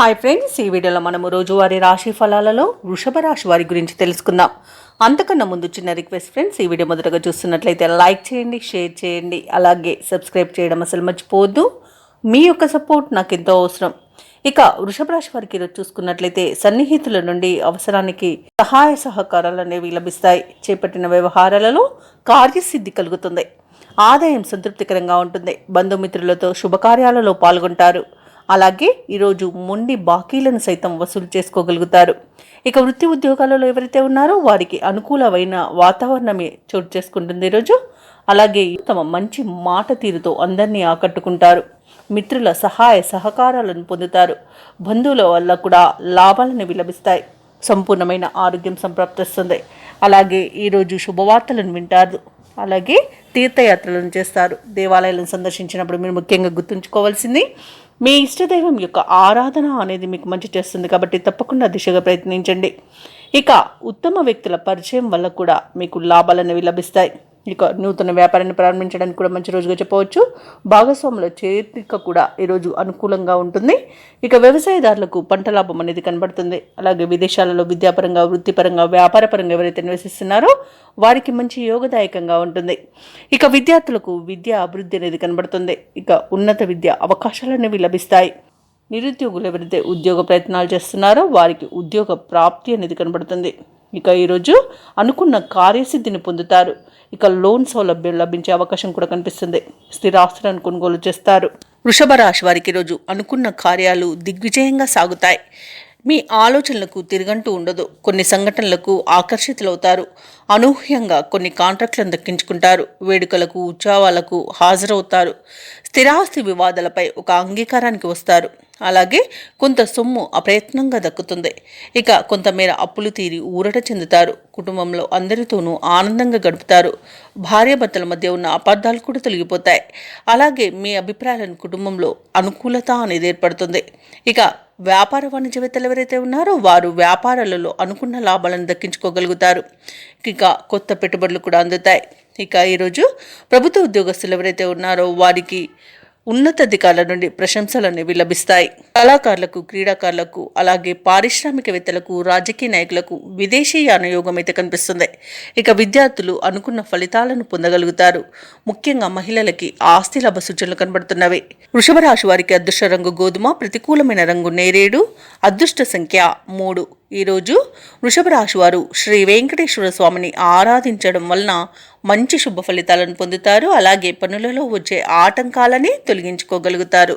Hi friends, ఈ వీడియోలో మనము రోజువారీ రాశి ఫలాలలో వృషభ రాశి వారి గురించి తెలుసుకుందాం. అంతకన్నా ముందు చిన్న రిక్వెస్ట్ ఫ్రెండ్స్, ఈ వీడియో మొదటగా చూస్తున్నట్లయితే లైక్ చేయండి, షేర్ చేయండి, అలాగే సబ్స్క్రైబ్ చేయడం అసలు మర్చిపోవద్దు. మీ యొక్క సపోర్ట్ నాకు ఎంతో అవసరం. ఇక వృషభ రాశి వారికి ఈరోజు చూసుకున్నట్లయితే సన్నిహితుల నుండి అవసరానికి సహాయ సహకారాలు అనేవి లభిస్తాయి. చేపట్టిన వ్యవహారాలలో కార్యసిద్ధి కలుగుతుంది. ఆదాయం సంతృప్తికరంగా ఉంటుంది. బంధుమిత్రులతో శుభకార్యాలలో పాల్గొంటారు. అలాగే ఈరోజు మొండి బాకీలను సైతం వసూలు చేసుకోగలుగుతారు. ఇక వృత్తి ఉద్యోగాలలో ఎవరైతే ఉన్నారో వారికి అనుకూలమైన వాతావరణమే చోటు చేసుకుంటుంది ఈరోజు. అలాగే తమ మంచి మాట తీరుతో అందరినీ ఆకట్టుకుంటారు. మిత్రుల సహాయ సహకారాలను పొందుతారు. బంధువుల వల్ల కూడా లాభాలను లభిస్తాయి. సంపూర్ణమైన ఆరోగ్యం సంప్రాప్తిస్తుంది. అలాగే ఈరోజు శుభవార్తలను వింటారు. అలాగే తీర్థయాత్రలను చేస్తారు. దేవాలయాలను సందర్శించినప్పుడు మీరు ముఖ్యంగా గుర్తుంచుకోవాల్సింది, మీ ఇష్టదైవం యొక్క ఆరాధన అనేది మీకు మంచి చేస్తుంది. కాబట్టి తప్పకుండా దిశగా ప్రయత్నించండి. ఇక ఉత్తమ వ్యక్తుల పరిచయం వల్ల కూడా మీకు లాభాలు అనేవి లభిస్తాయి. ఇక నూతన వ్యాపారాన్ని ప్రారంభించడానికి కూడా మంచి రోజుగా చెప్పవచ్చు. భాగస్వాముల చేరిక కూడా ఈరోజు అనుకూలంగా ఉంటుంది. ఇక వ్యవసాయదారులకు పంట లాభం అనేది కనబడుతుంది. అలాగే విదేశాలలో విద్యాపరంగా, వృత్తిపరంగా, వ్యాపారపరంగా ఎవరైతే నివసిస్తున్నారో వారికి మంచి యోగదాయకంగా ఉంటుంది. ఇక విద్యార్థులకు విద్యా అభివృద్ధి అనేది కనబడుతుంది. ఇక ఉన్నత విద్య అవకాశాలు అనేవి లభిస్తాయి. నిరుద్యోగులు ఎవరైతే ఉద్యోగ ప్రయత్నాలు చేస్తున్నారో వారికి ఉద్యోగ ప్రాప్తి అనేది కనబడుతుంది. ఇక ఈరోజు అనుకున్న కార్యసిద్ధిని పొందుతారు. ఇక లోన్ సౌలభ్యం లభించే అవకాశం కూడా కనిపిస్తుంది. స్థిరాస్తులను కొనుగోలు చేస్తారు. వృషభ రాశి వారికి ఈరోజు అనుకున్న కార్యాలు దిగ్విజయంగా సాగుతాయి. మీ ఆలోచనలకు తిరగంటూ ఉండదు. కొన్ని సంఘటనలకు ఆకర్షితులవుతారు. అనూహ్యంగా కొన్ని కాంట్రాక్టులను దక్కించుకుంటారు. వేడుకలకు, ఉత్సవాలకు హాజరవుతారు. స్థిరాస్తి వివాదాలపై ఒక అంగీకారానికి వస్తారు. అలాగే కొంత సొమ్ము అప్రయత్నంగా దక్కుతుంది. ఇక కొంతమేర అప్పులు తీరి ఊరట చెందుతారు. కుటుంబంలో అందరితోనూ ఆనందంగా గడుపుతారు. భార్యాభర్తల మధ్య ఉన్న అపార్థాలు కూడా తొలగిపోతాయి. అలాగే మీ అభిప్రాయాలను కుటుంబంలో అనుకూలత అనేది ఏర్పడుతుంది. ఇక వ్యాపార వాణిజ్యవేత్తలు ఎవరైతే ఉన్నారో వారు వ్యాపారాలలో అనుకున్న లాభాలను దక్కించుకోగలుగుతారు. ఇక కొత్త పెట్టుబడులు కూడా అందుతాయి. ఇక ఈరోజు ప్రభుత్వ ఉద్యోగస్తులు ఎవరైతే ఉన్నారో వారికి ఉన్నతాధికారుల నుండి ప్రశంసలు అనేవి లభిస్తాయి. కళాకారులకు, క్రీడాకారులకు, అలాగే పారిశ్రామికవేత్తలకు, రాజకీయ నాయకులకు విదేశీయాన యోగం అయితే కనిపిస్తుంది. ఇక విద్యార్థులు అనుకున్న ఫలితాలను పొందగలుగుతారు. ముఖ్యంగా మహిళలకి ఆస్తి లాభ సూచనలు కనబడుతున్నవి. వృషభ రాశి వారికి అదృష్ట రంగు గోధుమ, ప్రతికూలమైన రంగు నేరేడు, అదృష్ట సంఖ్య 3. ఈరోజు వృషభ రాశి వారు శ్రీ వెంకటేశ్వర స్వామిని ఆరాధించడం వలన మంచి శుభ ఫలితాలను పొందుతారు. అలాగే పనులలో వచ్చే ఆటంకాలని తొలగించుకోగలుగుతారు.